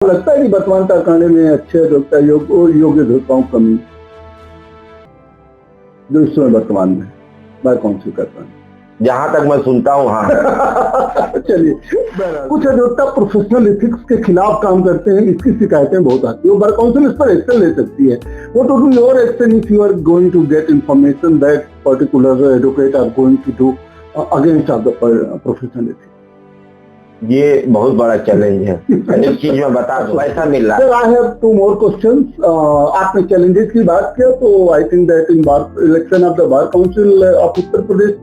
लगता है कि वर्तमान कारखाने में अच्छे अधिवक्ता योग्य अधिवक्ताओं की कमी जो इस समय वर्तमान में बार काउंसिल करता है, जहां तक मैं सुनता हूँ। हाँ चलिए, कुछ अधिवक्ता प्रोफेशनल एथिक्स के खिलाफ काम करते हैं, इसकी शिकायतें बहुत आती है। बार काउंसिल इस पर एक्शन ले सकती है। What to do your action if you are going to get information that particular advocate are going to do against of the professional ethics? ये बहुत बड़ा चैलेंज है। एक चीज मैं बता दूं, पैसा मिल रहा है। Sir, I have two more questions. आपने चैलेंजेस की बात किया, तो I think that in bar election of the bar council of Uttar Pradesh,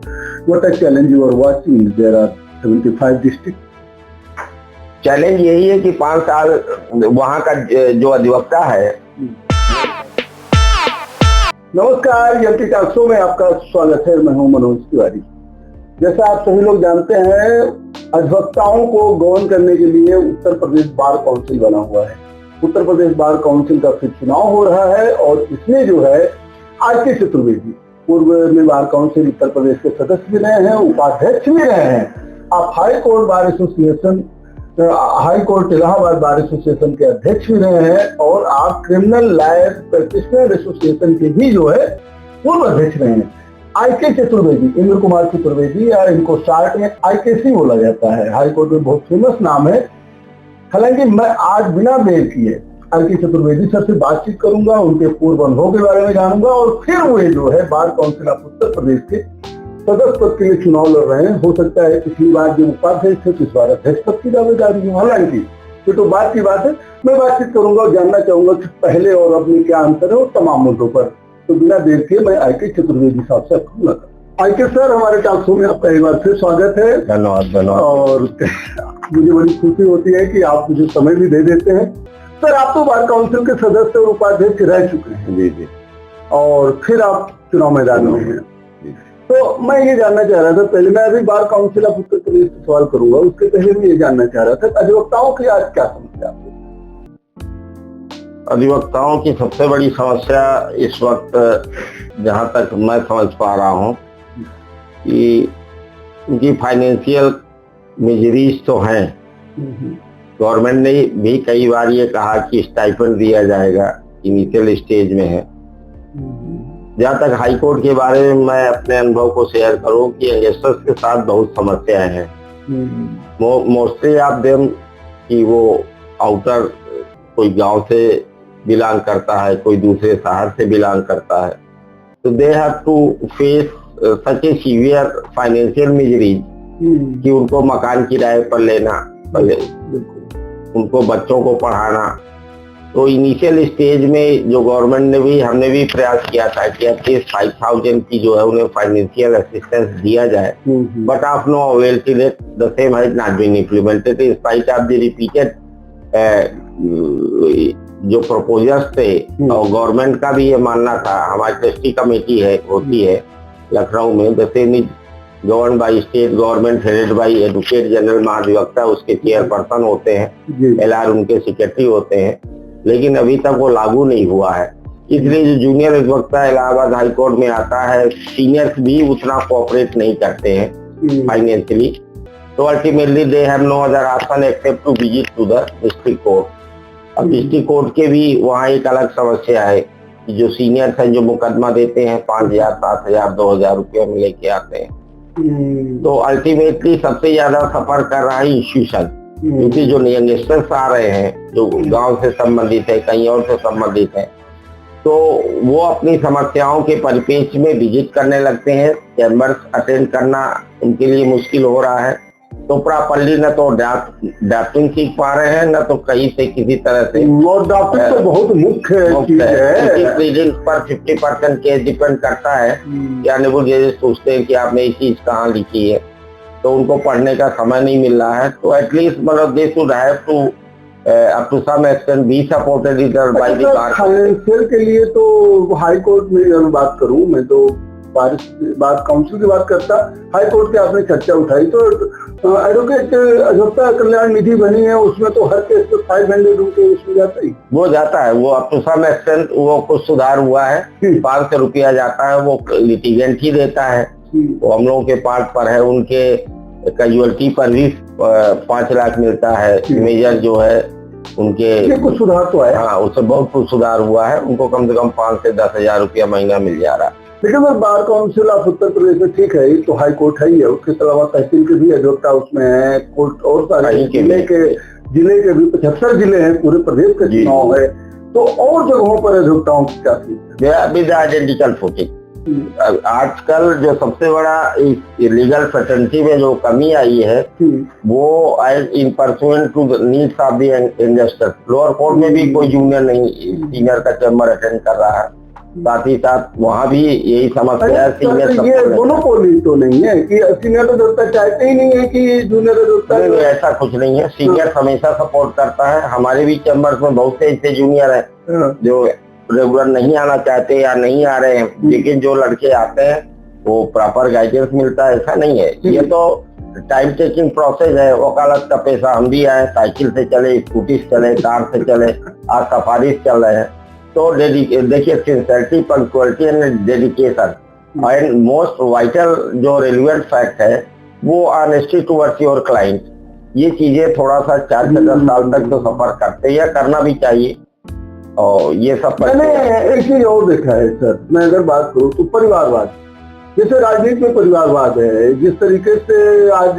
what a challenge you are watching? There are 75 district. Challenge यही है कि 5 साल वहाँ का जो अधिवक्ता है। नमस्कार, यमटी टॉक शो में आपका स्वागत है। मैं हूं मनोज तिवारी। जैसा आप सभी लोग जानते हैं, अधिवक्ताओं को गवर्न करने के लिए उत्तर प्रदेश बार काउंसिल बना हुआ है। उत्तर प्रदेश बार काउंसिल का फिर चुनाव हो रहा है और इसमें जो है आर.के. चतुर्वेदी, पूर्व में बार काउंसिल उत्तर प्रदेश के सदस्य भी रहे हैं, उपाध्यक्ष भी रहे हैं। आप high court bar association, high court Allahabad bar association के अध्यक्ष भी रहे हैं और आप क्रिमिनल लॉयर प्रैक्टिशनर एसोसिएशन के भी जो है पूर्व अध्यक्ष रहे हैं। आई.के. चतुर्वेदी, इंद्र कुमार चतुर्वेदी, या इनको शॉर्ट में आई.के.सी. बोला जाता है, हाई कोर्ट में बहुत फेमस नाम है। हालांकि मैं आज बिना देर किए आई.के. चतुर्वेदी सर से बातचीत करूंगा, उनके पूर्व अनुभव के बारे में जानूंगा और फिर वे जो है बार काउंसिल ऑफ उत्तर प्रदेश के सदस्य पद के लिए चुनाव लड़ रहे हैं। हो सकता है पिछली बार जो उपाध्यक्ष थे तो इस बार अध्यक्ष पद की दावेदारी हो। हालांकि ये तो बात की बात है, मैं बातचीत करूंगा और जानना चाहूंगा कि पहले और अब में क्या अंतर है और तमाम मुद्दों पर। तो बिना देर के मैं आई.के. चतुर्वेदी साहब से मुलाकात। आई.के. सर, हमारे टॉक शो में आपका एक बार फिर स्वागत है। धन्यवाद। और मुझे बड़ी खुशी होती है कि आप मुझे समय भी दे देते हैं। सर, आप तो बार काउंसिल के सदस्य और उपाध्यक्ष रह चुके हैं। जी। और फिर आप चुनाव मैदान में हैं। तो मैं ये जानना चाह रहा था, पहले मैं अभी बार काउंसिल ऑफ उत्तर प्रदेश से सवाल करूंगा, उसके पहले मैं ये जानना चाह रहा था अधिवक्ताओं की आज क्या समस्या है? अधिवक्ताओं की सबसे बड़ी समस्या इस वक्त, जहां तक मैं समझ पा रहा हूं, कि उनकी फाइनेंशियल मिजरीज तो हैं। गवर्नमेंट ने भी कई बार ये कहा कि स्टाइपेंड दिया जाएगा, इनिशियल स्टेज में है। जहां तक हाई कोर्ट के बारे में मैं अपने अनुभव को शेयर करूं कि यंगस्टर्स के साथ बहुत समस्याएं हैं। मोस्टली आप देम कि वो आउटर कोई गांव से बिलोंग करता है, कोई दूसरे शहर से बिलोंग करता है, तो they have to face such a severe financial miseries कि उनको मकान किराए पर लेना, उनको बच्चों को पढ़ाना। तो इनिशियल स्टेज में जो गवर्नमेंट ने भी, हमने भी प्रयास किया था कि एटलीस्ट 5000 की जो है उन्हें फाइनेंशियल असिस्टेंस दिया जाए, but of no avail till it the same has not been implemented in spite of the repeated जो प्रपोजल्स थे। और गवर्नमेंट का भी ये मानना था, हमारी ट्रस्टी कमेटी है, होती है लखनऊ में, the same is govern by state government, headed by advocate general महाधिवक्ता, उसके चेयरपर्सन होते हैं, एलआर उनके सेक्रेटरी होते हैं, लेकिन अभी तक वो लागू नहीं हुआ है। इसलिए जो जूनियर अधिवक्ता इलाहाबाद हाई कोर्ट में आता है, सीनियर्स भी उतना कोऑपरेट नहीं करते हैं फाइनेंशियली। तो ultimately they have no other option except to visit to the district court. अब डिस्ट्रिक्ट कोर्ट के भी वहाँ एक अलग समस्या है कि जो सीनियर्स हैं जो मुकदमा देते हैं 5000, 7000, 2000 रुपये में लेके आते हैं। तो अल्टीमेटली सबसे ज्यादा सफर कर रहा है इंस्टीट्यूशन, क्योंकि जो यंगस्टर्स आ रहे हैं जो गांव से संबंधित है, कहीं और से संबंधित है, तो वो अपनी समस्याओं के परिप्रेक्ष्य में विजिट करने लगते हैं। चैम्बर्स अटेंड करना उनके लिए मुश्किल हो रहा है। तो प्रॉपर्ली न तो ड्राफ्टिंग सीख पा रहे हैं, न तो कहीं से किसी तरह से, और ड्राफ्टिंग तो बहुत मुख्य चीज है। प्रीलिम्स पर 50% केस डिपेंड करता है कि ऑनरेबल जजेस सोचते हैं कि आपने ये चीज कहाँ लिखी है, तो उनको पढ़ने का समय नहीं मिल रहा है। तो एटलीस्ट मतलब they should have to up to some extent be supported इधर बाय द बार। फाइनेंशियल के लिए तो हाई कोर्ट में अगर बात करूं, मैं तो बार काउंसिल की बात करता, हाई कोर्ट की आपने चर्चा उठाई, तो एडवोकेट अधिवक्ता कल्याण निधि बनी है, उसमें तो हर केस पे 500 रुपये उसमें जाता ही, वो जाता है। वो अप टू सम एक्सटेंट वो कुछ सुधार हुआ है, 500 रुपया जाता है, वो लिटिगेंट ही देता है, वो हम लोगों के पार्ट पर है। उनके कैजुअलिटी पर भी 5 लाख मिलता है, मेजर जो है उनके कुछ सुधार तो आया। हाँ, उससे बहुत कुछ सुधार हुआ है। उनको कम से कम 5 से 10 हजार रुपया महीना मिल जा रहा है। लेकिन sir bar council of Uttar प्रदेश में ठीक है, तो हाई कोर्ट है ही है, उसके अलावा तहसील के भी अधिवक्ता उसमें है, कोर्ट और सारे जिले के भी 75 जिले हैं, पूरे प्रदेश का चुनाव है, तो और जगहों पर अधिवक्ताओं की क्या विद आइडेंटिकल फुटिंग। आजकल जो सबसे बड़ा लीगल सर्टेनिटी में जो कमी आई है वो in pursuant to the needs of the investor. Lower court में भी कोई जूनियर नहीं सीनियर का चैम्बर अटेंड कर रहा है, साथ ही साथ वहाँ भी यही समस्या है। सीनियर ये मोनोपोली तो नहीं है कि सीनियर अधिवक्ता चाहते ही नहीं है कि जूनियर अधिवक्ता? नहीं, ऐसा कुछ नहीं है। सीनियर हमेशा सपोर्ट करता है। हमारे भी चैम्बर्स में बहुत से ऐसे जूनियर हैं जो रेगुलर नहीं आना चाहते या नहीं आ रहे हैं, लेकिन जो लड़के आते हैं वो प्रॉपर गाइडेंस मिलता है। ऐसा नहीं है, ये तो टाइम टेकिंग प्रोसेस है। वकालत का पैसा हम भी आए, साइकिल से चले, स्कूटी से चले, कार से चले, आज सफारी से चल रहे हैं। तो देखिए sincerity, punctuality and dedication and most vital जो रेलिवेंट फैक्ट है वो ऑनेस्टी टुवर्ड्स योर क्लाइंट। ये चीजें थोड़ा सा 4 से 10 साल तक तो सफर करते हैं, करना भी चाहिए। और ये सब मैंने एक चीज और देखा है सर, मैं अगर बात करूँ तो परिवारवाद, जैसे राजनीति में परिवारवाद है, जिस तरीके से आज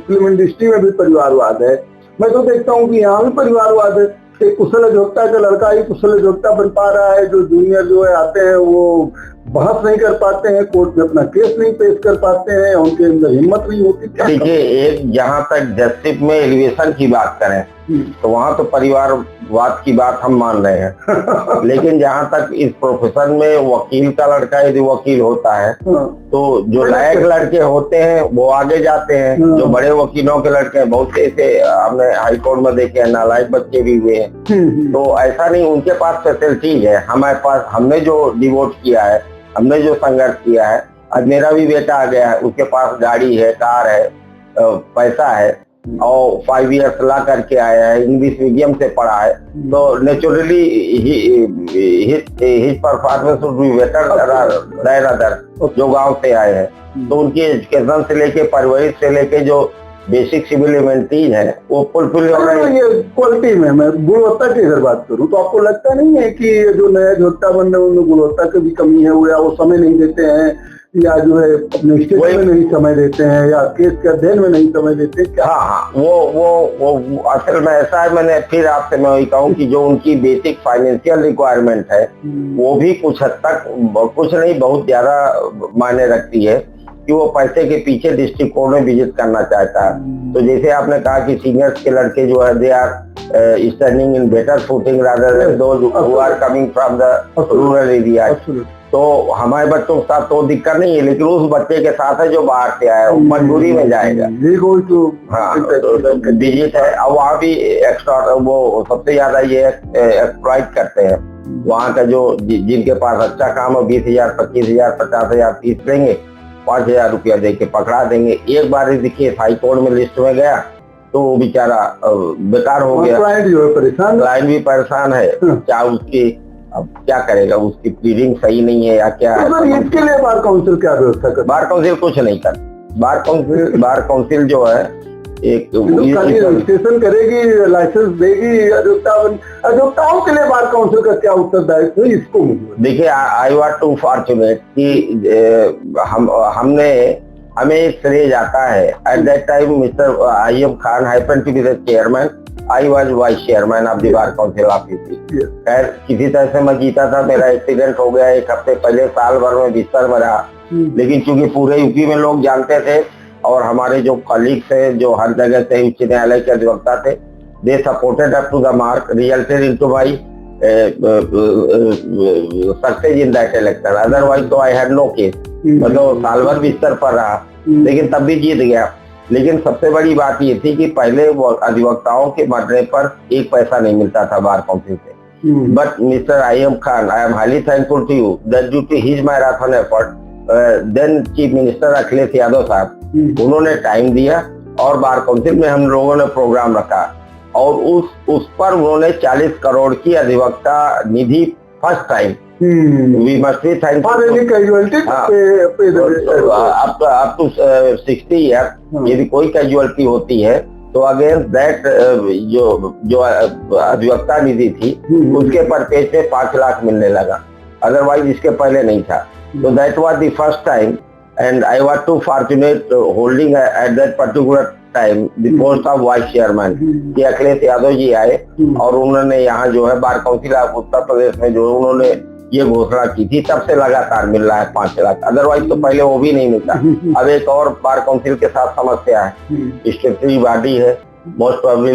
फिल्म इंडस्ट्री में भी परिवारवाद है, मैं तो देखता हूँ कि यहाँ भी परिवारवाद है। एक कुशल अधिवक्ता का लड़का ही कुशल अधिवक्ता बन पा रहा है, जो जूनियर जो है आते हैं वो बहस नहीं कर पाते हैं, कोर्ट में अपना केस नहीं पेश कर पाते हैं, उनके अंदर हिम्मत नहीं होती। देखिए, एक जहाँ तक जस्टिस में एलिवेशन की बात करें तो वहाँ तो परिवारवाद की बात हम मान रहे हैं लेकिन जहाँ तक इस प्रोफेशन में वकील का लड़का यदि वकील होता है तो जो लायक लड़के होते हैं वो आगे जाते हैं। जो बड़े वकीलों के लड़के हैं, बहुत से ऐसे हमने हाई कोर्ट में देखे हैं, नालायक बच्चे भी हुए हैं। तो ऐसा नहीं, उनके पास फैसिलिटीज है। हमारे पास, हमने जो डिवोट किया है, हमने जो संघर्ष किया है, आज मेरा भी बेटा आ गया है, उसके पास गाड़ी है, कार है, पैसा है और 5 इयर्स ला करके आया है, इंग्लिश मीडियम से पढ़ा है, तो naturally his performance would be better than other जो गांव से आए हैं। तो उनकी एजुकेशन से लेके, परवरिश से लेके जो बेसिक सिविल इवेंटीज है वो फुलफिल हो रहे हैं। ये क्वालिटी में, मैं गुणवत्ता की अगर बात करूं तो आपको लगता नहीं है कि जो नए अधिवक्ता बन रहे हैं उनमें गुणवत्ता की भी कमी है, या वो समय नहीं देते हैं, या जो है अपने स्टेट में नहीं समय देते हैं, या केस के अध्ययन में नहीं समय देते? हाँ, वो असल में ऐसा है। मैंने फिर आपसे मैं वही कहूँ कि जो उनकी बेसिक फाइनेंशियल रिक्वायरमेंट है वो भी कुछ हद तक, कुछ नहीं बहुत ज्यादा मायने रखती है कि वो पैसे के पीछे डिस्ट्रिक्ट कोर्ट में विजिट करना चाहता है। तो जैसे आपने कहा कि सीनियर्स के लड़के जो है they are standing in better footing rather than those who are coming from the rural area. तो हमारे बच्चों के साथ तो दिक्कत नहीं है, लेकिन उस बच्चे के साथ है जो बाहर से आया है, मजबूरी में जाएगा। हाँ, विजिट है। अब वहाँ भी एक्स्ट्रा वो सबसे ज्यादा ये एक्सप्लॉइट करते हैं। वहाँ का जो जिनके पास अच्छा काम है 20,000, 25,000, 50,000 फीस लेंगे, 5,000 रुपया दे के पकड़ा देंगे। एक बार देखिए हाई कोर्ट में लिस्ट में गया तो वो बेचारा बेकार हो गया। क्लाइंट भी परेशान है, क्या उसकी अब क्या करेगा, उसकी प्लीडिंग सही नहीं है या क्या है। तो इसके लिए बार काउंसिल क्या व्यवस्था कर? बार काउंसिल कुछ नहीं कर। बार काउंसिल जो है एक रजिस्ट्रेशन करेगी, लाइसेंस देगी, अधिवक्ताओं के लिए बार काउंसिल का क्या उत्तरदायित्व है इसको? देखिए, आई वाज टू फॉर्चुनेट कि हमें श्रेय जाता है। At that time mister I M Khan happened to be the chairman, I was vice chairman of the bar council of UP. खैर किसी तरह से मैं जीता था, मेरा एक्सीडेंट हो गया 1 हफ्ते पहले, साल भर में बिस्तर में रहा, लेकिन चूंकि पूरे यूपी में लोग जानते थे और हमारे जो कलीग्स थे जो हर जगह से उच्च न्यायालय के अधिवक्ता थे, they supported up to the mark, resulted into my success in that election. Otherwise तो आई हैड नो केस। मतलब साल भर बिस्तर पर रहा, लेकिन तब भी जीत गया। लेकिन सबसे बड़ी बात ये थी कि पहले अधिवक्ताओं के मरने पर 1 पैसा नहीं मिलता था बार काउंसिल से। But mister I M Khan, I am highly thankful to you that due to his marathon effort, then chief minister Akhilesh Yadav sahab, उन्होंने टाइम दिया और बार काउंसिल में हम लोगों ने प्रोग्राम रखा और उस पर उन्होंने 40 करोड़ की अधिवक्ता निधि first time we must be thankful up to 60 year. यदि कोई कैजुअलिटी होती है तो अगेंस्ट दैट जो अधिवक्ता निधि थी उसके परचेज पे 5 लाख मिलने लगा, अदरवाइज इसके पहले नहीं था। तो that was the first time and I was too fortunate holding at that particular time the post of vice chairman कि अखिलेश यादव जी आए और उन्होंने यहाँ जो है बार काउंसिल ऑफ उत्तर प्रदेश में जो उन्होंने ये घोषणा की थी, तब से लगातार मिल रहा है 5 लाख, अदरवाइज तो पहले वो भी नहीं मिलता। अब एक और बार काउंसिल के साथ समस्या है, स्टेटरी बॉडी है, मोस्ट प्रोबेबली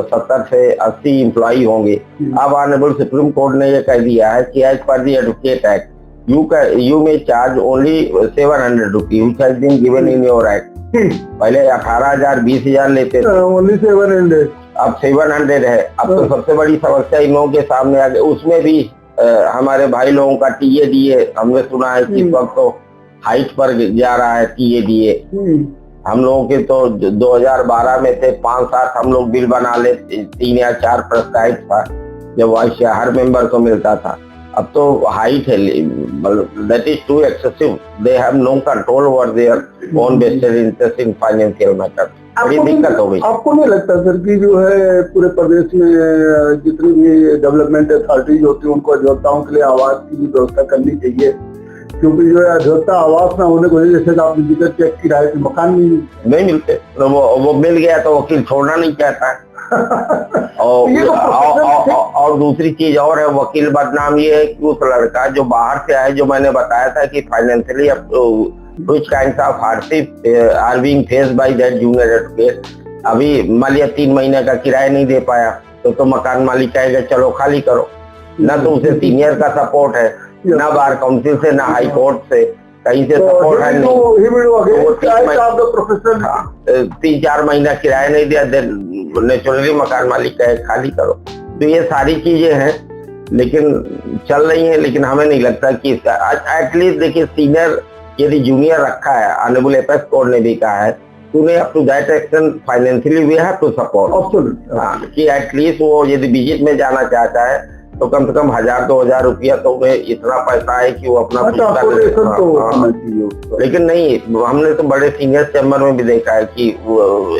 70 से 80 एम्प्लॉई होंगे। अब ऑनरेबल सुप्रीम कोर्ट ने ये कह दिया है कि as per the advocate act you may charge only 700 rupees which has been given in your act. पहले 18,000 20,000 लेते थे, ओनली 700, अब 700 है। अब तो सबसे बड़ी समस्या इन लोगों के सामने आ गई, उसमें भी हमारे भाई लोगों का टीए हमने सुना है कि इस वक्त तो हाइट पर जा रहा है टीए। हम लोगों के तो 2012 में थे 5-7 हम लोग बिल बना ले, 3 या 4 प्रेस्क्राइब था जब वाइस हर मेंबर को मिलता था। अब तो हाइट है, that is too excessive, they have no control over their own vested interest in financial matter. बड़ी दिक्कत हो गई। आपको नहीं लगता सर कि जो है पूरे प्रदेश में जितनी भी डेवलपमेंट अथॉरिटीज होती है उनको अधिवक्ताओं के लिए आवास की भी व्यवस्था करनी चाहिए? क्योंकि जो है अधिवक्ता आवास ना होने की वजह से, जैसे आपने जिक्र किया, किराए के मकान नहीं मिलते, तो वो मिल गया तो वकील छोड़ना नहीं चाहता और दूसरी चीज और है, वकील बदनाम ये है कि उस लड़का जो बाहर से आए, जो मैंने बताया था कि financially which kinds of hardship are being faced by that junior advocate, अभी मान लिया 3 महीने का किराया नहीं दे पाया तो मकान मालिक कहेगा चलो खाली करो, ना तो उसे सीनियर का सपोर्ट है, ना बार काउंसिल से, ना हाई कोर्ट से, कहीं से सपोर्ट है नहीं। 3-4 महीना किराया नहीं दिया, नेचुरली मकान मालिक कहे खाली करो। तो ये सारी चीजें हैं, लेकिन चल रही हैं, लेकिन हमें नहीं लगता कि एटलीस्ट देखिए सीनियर यदि जूनियर रखा है, ऑनरेबल एपेक्स कोर्ट ने भी कहा है तूने up to that extent financially we have to support, कि एटलीस्ट वो यदि विजिट में जाना चाहता है तो कम से कम 1000-2000 रुपया तो उन्हें इतना पैसा है कि वो अपना लेकिन नहीं, हमने तो बड़े सीनियर चैम्बर में भी देखा है कि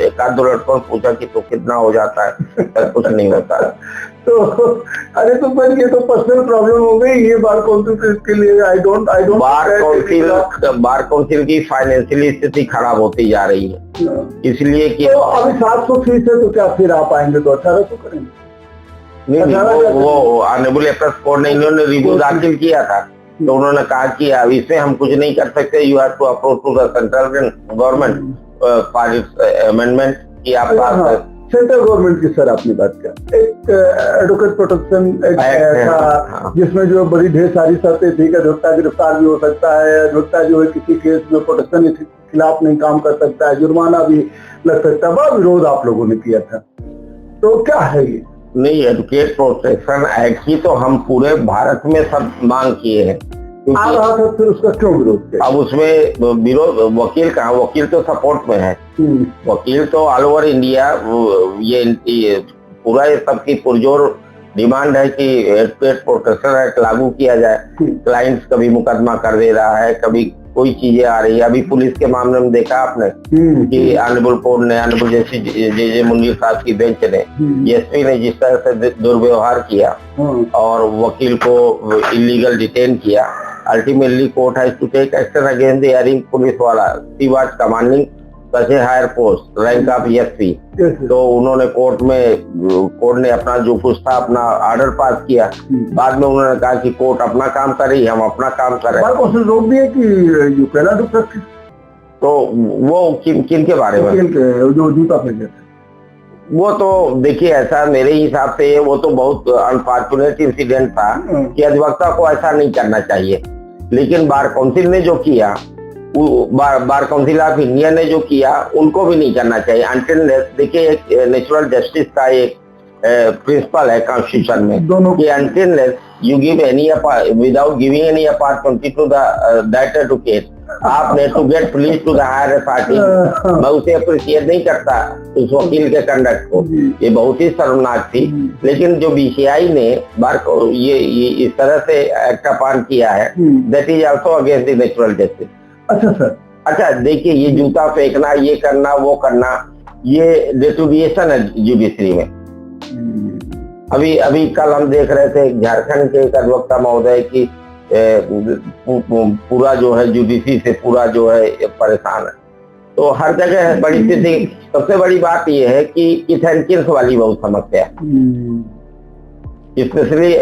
1-2 लड़कों ने पूछा कि तो कितना हो जाता है, कुछ नहीं होता है। तो अरे तो पर ये तो पर्सनल प्रॉब्लम हो गई, ये बार काउंसिल के लिए आई डोंट बार काउंसिल की फाइनेंशियली स्थिति खराब होती जा रही है, इसलिए कि तो अभी 700 फीस है तो क्या फिर आप आएंगे तो 1800 करेंगे? नहीं, वो ऑनरेबल एपेक्स कोर्ट ने इन्होंने रिव्यू दाखिल किया था तो उन्होंने कहा कि अब इसमें हम कुछ नहीं कर सकते, you have to approach to the central government for its amendment की आप बात सेंट्रल गवर्नमेंट की सर आपने बात किया, एक एडवोकेट प्रोटेक्शन एक्ट था जिसमें जो बड़ी ढेर सारी शर्तें थी कि अधिवक्ता गिरफ्तार भी हो सकता है, अधिवक्ता जो है किसी केस में प्रोटेक्शन के खिलाफ नहीं काम कर सकता है, जुर्माना भी लग सकता है, बड़ा विरोध आप लोगों ने किया था। तो क्या है ये? नहीं, एडवोकेट प्रोटेक्शन एक्ट की तो हम पूरे भारत में सब मांग किए हैं, आ रहा था, फिर उसका क्यों विरोध किया? अब उसमें विरोध वकील कहाँ, वकील तो सपोर्ट में है, वकील तो ऑल ओवर इंडिया, ये पूरा ये सबकी पुरजोर डिमांड है कि एडवोकेट प्रोटेक्शन एक्ट लागू किया जाए। क्लाइंट्स कभी मुकदमा कर दे रहा है, कभी कोई चीजें आ रही है। अभी पुलिस के मामले में देखा आपने कि ऑनरेबल कोर्ट ने, ऑनरेबल जे मुनीर साहब की बेंच ने, एसपी ने जिस तरह से दुर्व्यवहार किया और वकील को इलीगल डिटेन किया, ultimately court has to take action against the hearing police वाला, she was commanding such a higher post rank of SP. तो उन्होंने कोर्ट ने अपना जो कुछ था अपना ऑर्डर पास किया, बाद में उन्होंने कहा कि कोर्ट अपना काम कर रही है, हम अपना काम कर रहे हैं, रोक दिए कि यू कैन डू प्रैक्टिस। तो वो किन के बारे में जो जूता फेंके थे, वो तो देखिए ऐसा मेरे हिसाब से वो तो बहुत अनफॉर्चुनेट इंसिडेंट था कि अधिवक्ता को ऐसा नहीं करना चाहिए, लेकिन बार काउंसिल ने जो किया, बार काउंसिल ऑफ इंडिया ने जो किया, उनको भी नहीं करना चाहिए। अनटिल देखिए एक नेचुरल जस्टिस का एक प्रिंसिपल है कॉन्स्टिट्यूशन में कि until you give any without giving any opportunity to that advocate आपने to get police to the higher authority, मैं उसे अप्रिशिएट नहीं करता उस वकील के कंडक्ट को, ये बहुत ही शर्मनाक थी। लेकिन जो बीसीआई ने ये इस तरह से एक्ट अपॉन किया है, that is also against the natural justice. अच्छा सर, अच्छा देखिए, ये जूता फेंकना, ये करना, वो करना, ये डिटोरिएशन है जुडिशरी में। अभी कल हम देख रहे थे झारखंड के एक अधिवक्ता महोदय की पूरा जो है जुडिशरी से पूरा जो है परेशान है। तो हर जगह है बड़ी स्थिति। सबसे बड़ी बात यह है कि इथेंकिंस वाली बहुत समस्या है, स्पेशली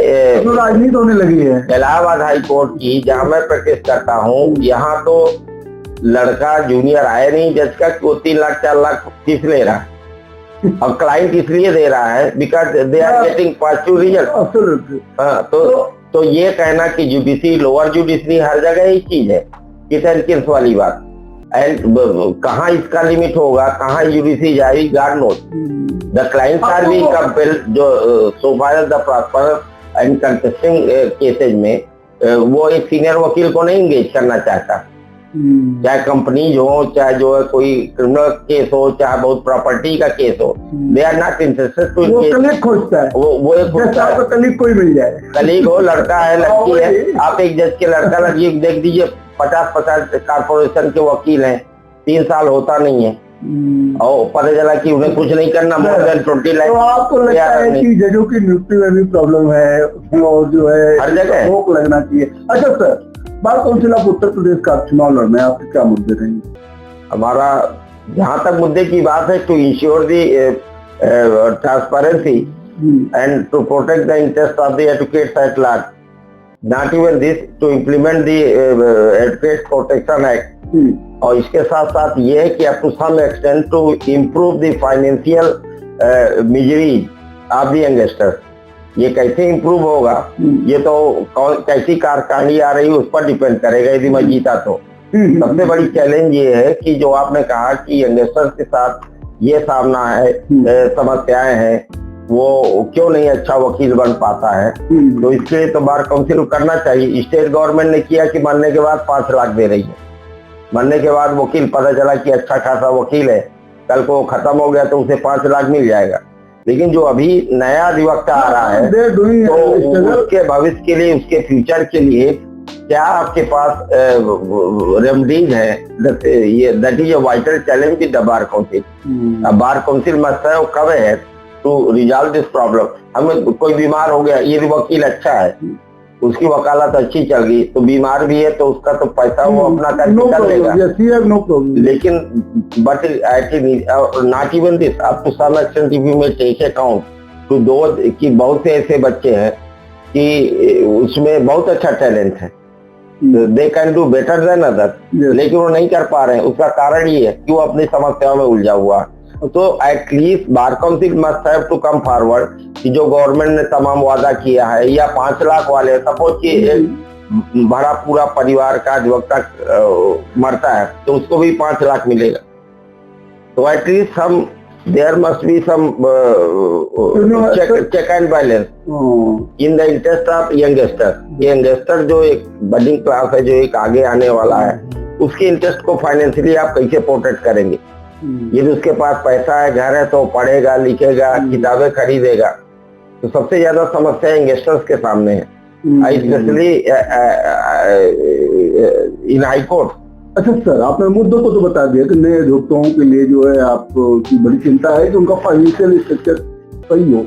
तो राजनीति होने लगी है। इलाहाबाद हाई कोर्ट की, जहां मैं प्रैक्टिस करता हूँ, यहाँ तो लड़का जूनियर आया नहीं जज का कि वो 3 लाख 4 लाख फीस ले रहा है। अब क्लाइंट इसलिए दे रहा है because they are getting positive result. हाँ, तो ये कहना कि जुडिशरी लोअर जुडिशरी हर जगह ही चीज है, इथेंकिंस वाली बात। एंड कहाँ इसका लिमिट होगा, कहाँ जुडिशरी जाएगी, God knows. The clients are being compelled, जो so far the prosperous and contesting cases में वो एक सीनियर वकील को नहीं एंगेज करना चाहता, चाहे कंपनी हो, चाहे जो है कोई क्रिमिनल केस हो, चाहे बहुत प्रॉपर्टी का केस हो। They are not interested to. वो कलीग खोजता है, वो एक खोजता है, कलीग कोई मिल जाए, कलीग हो, लड़का है, लड़की है। आप एक जज के लड़का लड़की देख दीजिए, 50 कारपोरेशन के वकील हैं, 3 साल होता नहीं है और पता चला कि उन्हें कुछ नहीं करना, मोर देन 20 लाख। तो आपको लगता है कि जजों की नियुक्ति में भी प्रॉब्लम है और जो है हर जगह रोक लगना चाहिए? अच्छा sir, bar council of Uttar प्रदेश का चुनाव लड़ना है, आपके क्या मुद्दे रहेंगे? हमारा जहाँ तक मुद्दे की बात है, to ensure the transparency and to protect the interest of the advocates at large, not even this, to implement the advocate protection act. और इसके साथ साथ ये है कि up to some extent to improve the financial misery of the youngsters. ये कैसे improve होगा, ये तो कैसी कारकांडी आ रही है उस पर डिपेंड करेगा, यदि मैं जीता तो। सबसे बड़ी चैलेंज ये है कि जो आपने कहा कि यंगस्टर्स के साथ ये सामना है, समस्याएं हैं, वो क्यों नहीं अच्छा वकील बन पाता है। तो इसके लिए तो बार काउंसिल करना चाहिए। स्टेट गवर्नमेंट ने किया कि मरने के बाद 5 लाख दे रही है, मरने के बाद वकील पता चला कि अच्छा खासा वकील है, कल को खत्म हो गया तो उसे 5 लाख मिल जाएगा। लेकिन जो अभी नया अधिवक्ता आ रहा है, तो उसके भविष्य के लिए, उसके फ्यूचर के लिए क्या आपके पास रेमडीज है? That is a vital challenge with the bar council. Bar council must have way to resolve this problem. हमें कोई बीमार हो गया, ये वकील अच्छा है, उसकी वकालत अच्छी चल गई, तो बीमार भी है तो उसका तो पैसा वो अपना करके कर लेगा। लेकिन but not even this, up to some extent if you may take account to those कि बहुत से ऐसे बच्चे हैं कि उसमें बहुत अच्छा टैलेंट है, they can do better than other, लेकिन वो नहीं कर पा रहे हैं। उसका कारण ये है कि वो अपनी समस्याओं में उलझा हुआ। तो at least bar council must have to come forward कि जो गवर्नमेंट ने तमाम वादा किया है, या 5 लाख वाले, सपोज कि एक बड़ा पूरा परिवार का अधिवक्ता मरता है तो उसको भी 5 लाख मिलेगा। तो एटलीस्ट हम there must be some check and balance in the interest of youngster. Youngster जो एक बडिंग क्लास है, जो एक आगे आने वाला है, उसके इंटरेस्ट को फाइनेंशियली आप कैसे प्रोटेक्ट करेंगे? यदि उसके पास पैसा है, घर है, तो पढ़ेगा, लिखेगा, किताबें खरीदेगा। तो सबसे ज्यादा समस्या यंगस्टर्स के सामने है, स्पेशली इन हाई कोर्ट। अच्छा सर, आपने मुद्दों को तो बता दिया कि नए अधिवक्ताओं के लिए जो है आपकी बड़ी चिंता है कि उनका फाइनेंशियल स्ट्रक्चर सही हो।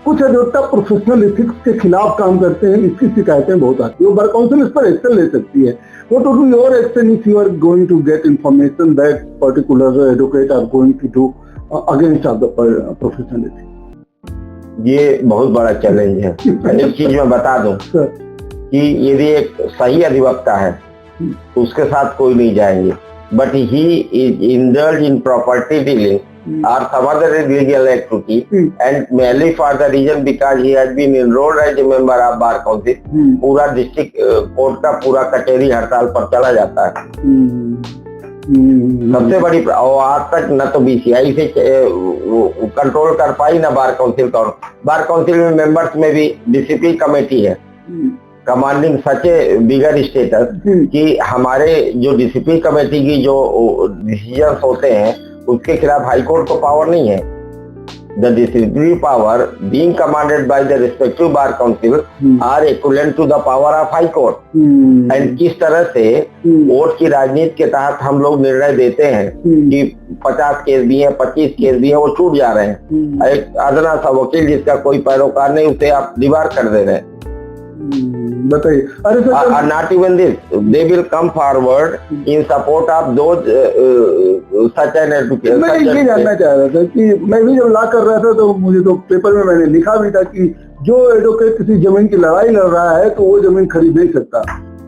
कुछ अधिवक्ता प्रोफेशनल एथिक्स के खिलाफ काम करते हैं, इसकी शिकायतें बहुत आती है। बार काउंसिल इस पर एक्शन ले सकती है। What would be your action if you are going to get information that particular advocate are going to do against of the professional ethics? ये बहुत बड़ा चैलेंज है। एक चीज मैं बता दूं कि यदि एक सही अधिवक्ता है उसके साथ कोई नहीं जाएंगे, but he is indulge in property dealing or some other illegal activity and merely for the reason because he has been enrolled as a member of bar council, पूरा डिस्ट्रिक्ट कोर्ट का पूरा कचहरी हड़ताल पर चला जाता है। सबसे बड़ी, और आज तक न तो बीसीआई से कंट्रोल कर पाई, न बार काउंसिल का। बार काउंसिल में मेंबर्स में भी डिसिप्लिन कमेटी है कमांडिंग सच ए बिगर स्टेटस कि हमारे जो डिसिप्लिन कमेटी की जो डिसीजंस होते हैं उसके खिलाफ हाई कोर्ट को पावर नहीं है। the disciplinary power being commanded by the respective bar council are equivalent to the power of high court. And किस तरह से वोट की राजनीति के तहत हम लोग निर्णय देते हैं कि 50 केस भी हैं, 25 केस भी हैं, वो छूट जा रहे हैं। एक अदना सा वकील जिसका कोई पैरोकार नहीं, उसे आप दीवार कर दे रहे हैं। बताइए। अरे sir, not even this, they will come forward in support of those such an education। मैं ये जानना चाह रहा था कि मैं भी जब ला कर रहा था तो मुझे तो पेपर में मैंने लिखा भी था कि जो एडवोकेट किसी जमीन की लड़ाई लड़ रहा है तो वो जमीन खरीद नहीं सकता,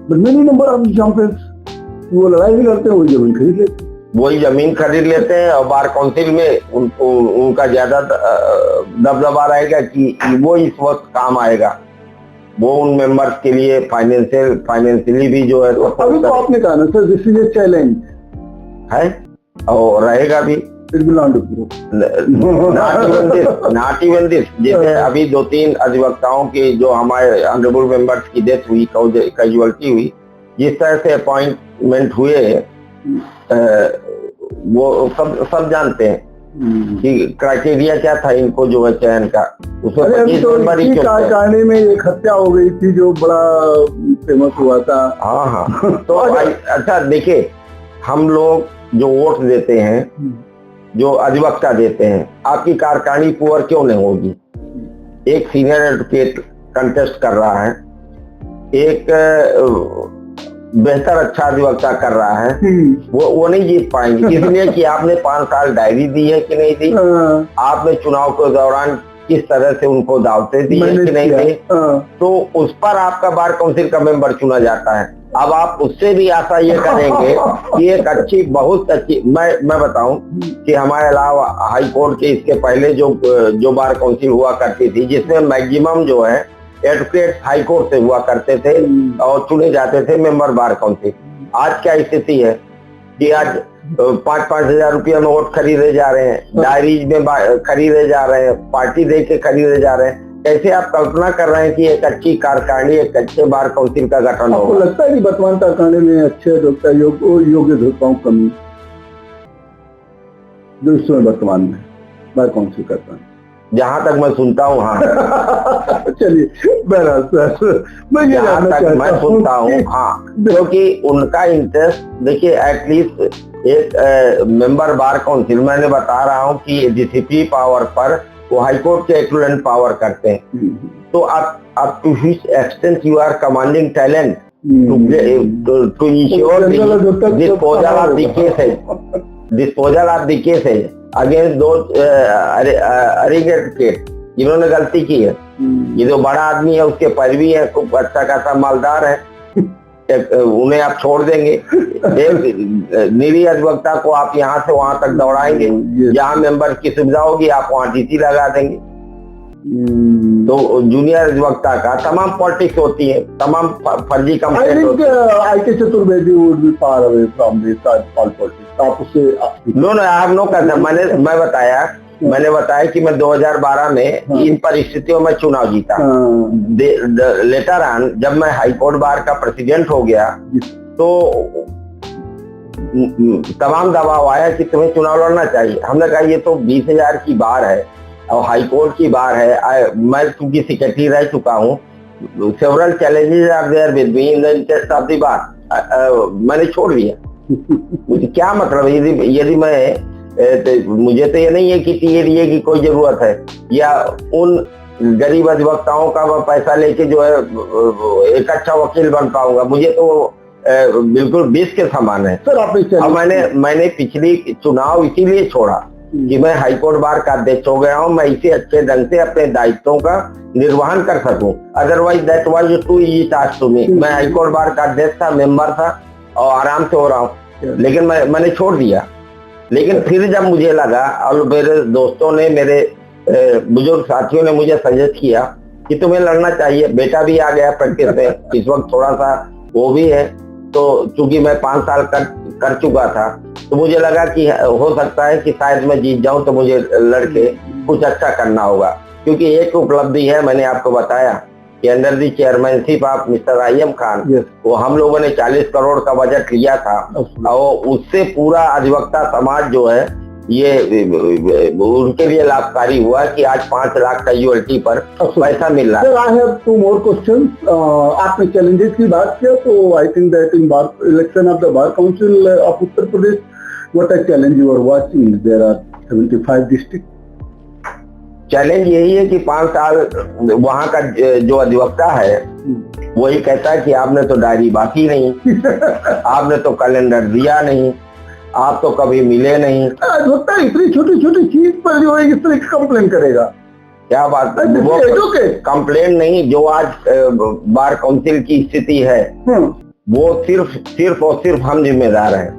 but many number of examples वो लड़ाई नहीं लड़ते, वही जमीन खरीद लेते, वही जमीन खरीद लेते हैं। और बार काउंसिल में उनका ज्यादा दबदबा रहेगा कि वो इस वक्त काम आएगा, वो उन मेंबर्स के लिए फाइनेंशियली भी जो है। अभी तो आपने कहा ना sir, this is a challenge है और रहेगा भी। नॉट इवन दिस, जैसे अभी 2-3 अधिवक्ताओं की जो हमारे ऑनरेबल मेंबर्स की डेथ हुई, कैजुअलिटी हुई, जिस तरह से अपॉइंटमेंट हुए वो सब जानते हैं कि क्राइटेरिया क्या था इनको जो है चयन का। उसमें 25 नंबर ही कारखाने में एक हत्या हो गई थी जो बड़ा फेमस हुआ था। हाँ तो अच्छा देखिए, हम लोग जो वोट देते हैं, जो अधिवक्ता देते हैं, आपकी कारखानी पुअर क्यों नहीं होगी? एक सीनियर एडवोकेट कंटेस्ट कर रहा है, एक बेहतर अच्छा अधिवक्ता कर रहा है, वो नहीं जीत पाएंगे, इसलिए कि आपने 5 साल डायरी दी है कि नहीं दी, आपने चुनाव के दौरान किस तरह से उनको दावतें दी है कि नहीं दी, तो उस पर आपका बार काउंसिल का मेंबर चुना जाता है। अब आप उससे भी आशा ये करेंगे कि एक अच्छी, बहुत अच्छी, मैं बताऊं कि हमारे अलावा हाई कोर्ट के इसके पहले जो बार काउंसिल हुआ करती थी, जिसमें मैक्सिमम जो है एडवोकेट हाई कोर्ट से हुआ करते थे और चुने जाते थे मेंबर बार काउंसिल। आज क्या स्थिति है कि आज 5-5 हजार रुपया में वोट खरीदे जा रहे हैं, डायरीज में खरीदे जा रहे हैं, पार्टी दे के खरीदे जा रहे हैं। कैसे आप कल्पना कर रहे हैं कि एक अच्छी कारखानी, एक अच्छे बार काउंसिल का गठन होगा? आपको लगता है कि वर्तमान कारखाने में अच्छे अधिवक्ता योग्य अधिवक्ताओं की कमी जो इस समय वर्तमान में बार काउंसिल करता है? जहां तक मैं सुनता हूँ, हाँ। चलिए बहरहाल सर, मैं सुनता हूँ, हाँ, क्योंकि उनका इंटरेस्ट देखिए, एटलीस्ट एक मेंबर बार काउंसिल, मैंने बता रहा हूँ कि डिसिप्लिनरी पावर पर वो हाई कोर्ट के इक्विवेलेंट पावर करते हैं। तो आप to which extent you are commanding talent to ensure disposal of the cases against those advocate जिन्होंने गलती की है। ये जो बड़ा आदमी है, उसके पैरवी है, खूब अच्छा खासा मालदार है, उन्हें आप छोड़ देंगे? एक निरीह अधिवक्ता को आप यहाँ से वहां तक दौड़ाएंगे, जहाँ मेंबर की सुविधा होगी आप वहाँ डीसी लगा देंगे। तो जूनियर अधिवक्ता का तमाम पॉलिटिक्स होती है, तमाम फर्जी कंप्लेंट होती है। I.K. Chaturvedi would be far away from this all politics। आप उससे no I have no concern. मैंने बताया कि मैं 2012 में इन परिस्थितियों में चुनाव जीता। लेटर ऑन जब मैं हाई कोर्ट बार का प्रेसिडेंट हो गया तो तमाम दबाव आया कि तुम्हें चुनाव लड़ना चाहिए। हमने कहा ये तो 20,000 की बार है और हाई कोर्ट की बार है। मैं क्योंकि सेक्रेटरी रह चुका हूँ, several challenges are there with me in the interest of the bar. मैंने छोड़ दिया। मुझे क्या मतलब, यदि मैं मुझे तो ये नहीं है कि टीएडीए की कोई जरूरत है या उन गरीब अधिवक्ताओं का मैं पैसा लेके जो है एक अच्छा वकील बन पाऊंगा। मुझे तो बिल्कुल विष के समान है। सर आप मैंने पिछली चुनाव इसीलिए छोड़ा कि मैं हाई कोर्ट बार का अध्यक्ष हो गया हूँ, मैं इसे अच्छे ढंग से अपने दायित्वों का निर्वहन कर सकूं। Otherwise that was too easy task to me. मैं हाई कोर्ट बार का अध्यक्ष था, मेंबर था और आराम से हो रहा हूँ, लेकिन मैंने छोड़ दिया। लेकिन फिर जब मुझे लगा और मेरे दोस्तों ने, मेरे बुजुर्ग साथियों ने मुझे सजेस्ट किया कि तुम्हें लड़ना चाहिए, बेटा भी आ गया प्रैक्टिस में, इस वक्त थोड़ा सा वो भी है, तो चूंकि मैं 5 साल कर चुका था तो मुझे लगा कि हो सकता है कि शायद मैं जीत जाऊं, तो मुझे लड़के कुछ अच्छा करना होगा। क्योंकि एक उपलब्धि है, मैंने आपको बताया कि under the chairmanship of mister I M Khan, वो हम लोगों ने 40 करोड़ का बजट लिया था और उससे पूरा अधिवक्ता समाज जो है ये उनके लिए लाभकारी हुआ कि आज 5 लाख का यूएलटी पर पैसा मिल रहा है। Sir, I have 2 more questions. आपने चैलेंजेस की बात किया, तो I think that in bar election of the bar council of Uttar Pradesh, what a challenge you are watching? There are 75 district. Challenge यही है कि 5 साल वहाँ का जो अधिवक्ता है वही कहता है कि आपने तो डायरी बाकी नहीं, आपने तो कैलेंडर दिया नहीं, आप तो कभी मिले नहीं। अधिवक्ता इतनी छोटी छोटी चीज पर जो है इस तरह की कंप्लेन करेगा, क्या बात है? वो कंप्लेन नहीं, जो आज बार काउंसिल की स्थिति है वो सिर्फ और सिर्फ हम जिम्मेदार हैं,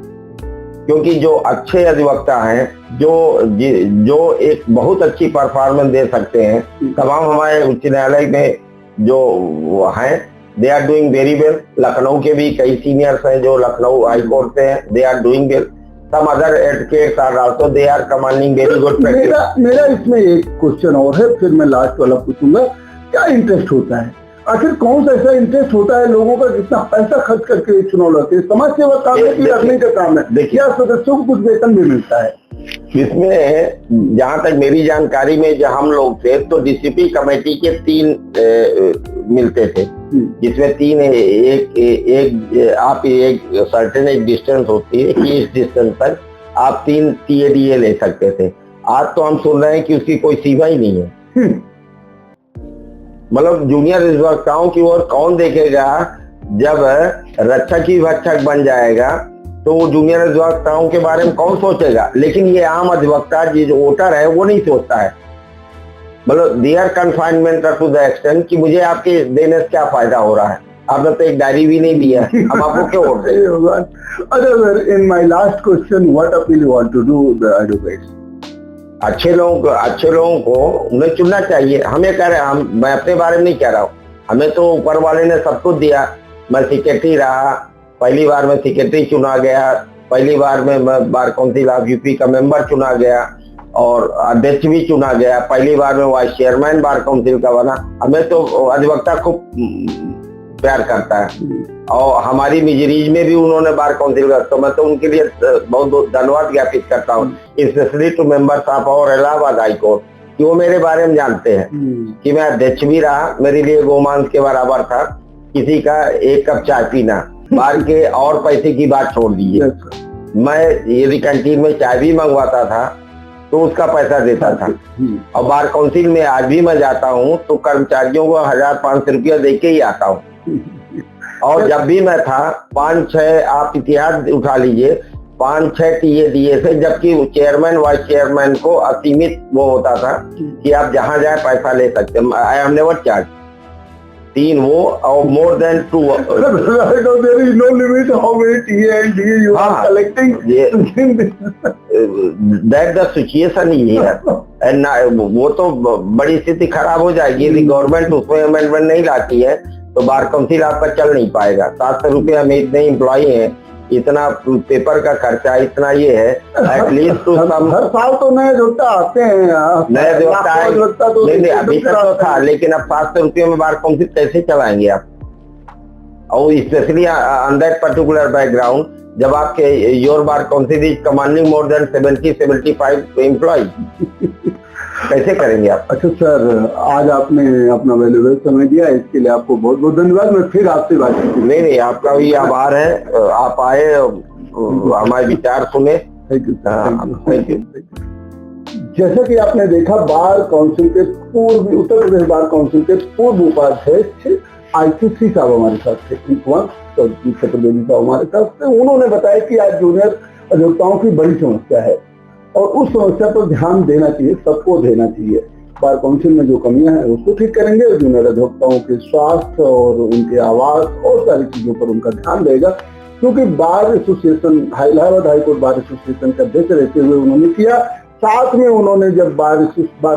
क्योंकि जो अच्छे अधिवक्ता हैं, जो एक बहुत अच्छी परफॉर्मेंस दे सकते हैं, तमाम हमारे उच्च न्यायालय में जो हैं, they are doing very well. Lucknow के भी कई सीनियर्स हैं जो लखनऊ हाई कोर्ट से हैं, they are doing well. Some other advocates are also they are commanding very good practice. मेरा इसमें एक क्वेश्चन और है, फिर मैं लास्ट वाला पूछूंगा। क्या इंटरेस्ट होता है, आखिर कौन सा ऐसा इंटरेस्ट होता है लोगों का जितना पैसा खर्च करके चुनाव लड़ते हैं? समाज सेवा काम है कि रखने का काम है? देखिए, सदस्यों को कुछ वेतन भी मिलता है इसमें। जहां तक मेरी जानकारी में जब हम लोग थे तो डीसीपी कमेटी के 3 मिलते थे, जिसमें 3 एक सर्टेन एक डिस्टेंस होती है कि इस डिस्टेंस तक आप 3 टीएडीए ले सकते थे। आज तो हम सुन रहे हैं कि उसकी कोई सीमा ही नहीं है। मतलब जूनियर अधिवक्ताओं की ओर कौन देखेगा? जब रक्षक ही भक्षक बन जाएगा तो वो जूनियर अधिवक्ताओं के बारे में कौन सोचेगा? लेकिन ये आम अधिवक्ता जो वोटर है वो नहीं सोचता है। मतलब there confinement to the extent कि मुझे आपके देने से क्या फायदा हो रहा है, आपने तो एक डायरी भी नहीं दिया, हम आपको क्यों वोट दें? अच्छा sir, in my last question, what appeal you want to do the advocates? अच्छे लोगों को उन्हें चुनना चाहिए। हमें कह रहे, मैं अपने बारे में नहीं कह रहा हूँ, हमें तो ऊपर वाले ने सब कुछ दिया। मैं सेक्रेटरी रहा, पहली बार में सेक्रेटरी चुना गया, पहली बार में मैं बार काउंसिल ऑफ यूपी का मेंबर चुना गया और अध्यक्ष भी चुना गया, पहली बार में वाइस चेयरमैन बार काउंसिल का बना। हमें तो अधिवक्ता खूब प्यार करता है और हमारी मिजरीज में भी उन्होंने बार काउंसिल का, तो मैं तो उनके लिए बहुत बहुत धन्यवाद ज्ञापित करता हूँ, स्पेशली टू मेंबर्स ऑफ और इलाहाबाद हाई कोर्ट, कि वो मेरे बारे में जानते हैं कि मैं अध्यक्ष भी रहा। मेरे लिए गोमांस के बराबर था किसी का 1 कप चाय पीना। बार के और पैसे की बात छोड़ दीजिए, मैं यदि कैंटीन में चाय भी मंगवाता था तो उसका पैसा देता था। और बार काउंसिल में आज भी मैं जाता हूँ तो कर्मचारियों को 1500 रुपया दे के ही आता हूँ। और जब भी मैं था 5-6, आप इतिहास उठा लीजिए, 5-6 टीएडीए से, जबकि चेयरमैन वाइस चेयरमैन को असीमित वो होता था कि आप जहां जाए पैसा ले सकते हैं। आई हैव नेवर चार्ज 3 वो और more than 2। There is no limit how many TA you are collecting. That the situation is here. And वो तो बड़ी स्थिति खराब हो जाएगी यदि गवर्नमेंट उसमें अमेंडमेंट नहीं लाती है, तो बार काउंसिल आपका चल नहीं पाएगा। 700 रुपया में इतने एम्प्लॉई हैं, इतना पेपर का खर्चा, इतना ये है। एटलीस्ट तो हर साल तो नए अधिवक्ता आते हैं, नए अधिवक्ता नहीं, अभी तक तो था, लेकिन अब 700 रुपये में बार काउंसिल कैसे चलाएंगे आप? और specially on that particular background, जब आपके your bar council is commanding more than 70-75 employ, कैसे करेंगे आप? अच्छा सर, आज आपने अपना वैल्यूएबल समय दिया, इसके लिए आपको बहुत बहुत धन्यवाद। मैं फिर आपसे बात करूंगा। नहीं, आपका भी आभार है, आप आए, हमारे विचार सुने। Thank you. जैसा कि आपने देखा, बार काउंसिल के पूर्व, उत्तर प्रदेश बार काउंसिल के पूर्व उपाध्यक्ष आईसीसी साहब हमारे साथ थे, चतुर्वेदी साहब हमारे साथ थे। उन्होंने बताया कि आज जूनियर अधिवक्ताओं की बड़ी समस्या है और उस समस्या पर ध्यान देना चाहिए, सबको देना चाहिए। बार काउंसिल में जो कमियां हैं उसको ठीक करेंगे, जूनियर अधिवक्ताओं के स्वास्थ्य और उनके आवास और सारी चीजों पर उनका ध्यान रहेगा, क्योंकि bar association, Allahabad high court bar association का अध्यक्ष रहते हुए उन्होंने किया। साथ में उन्होंने जब बार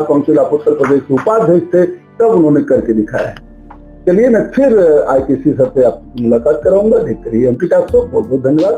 काउंसिल ऑफ उत्तर प्रदेश के उपाध्यक्ष थे तब उन्होंने करके दिखाया। चलिए, मैं फिर आईकेसी सर से आपकी मुलाकात कराऊंगा। देखते रहिए एमपी टॉक शो। बहुत बहुत धन्यवाद।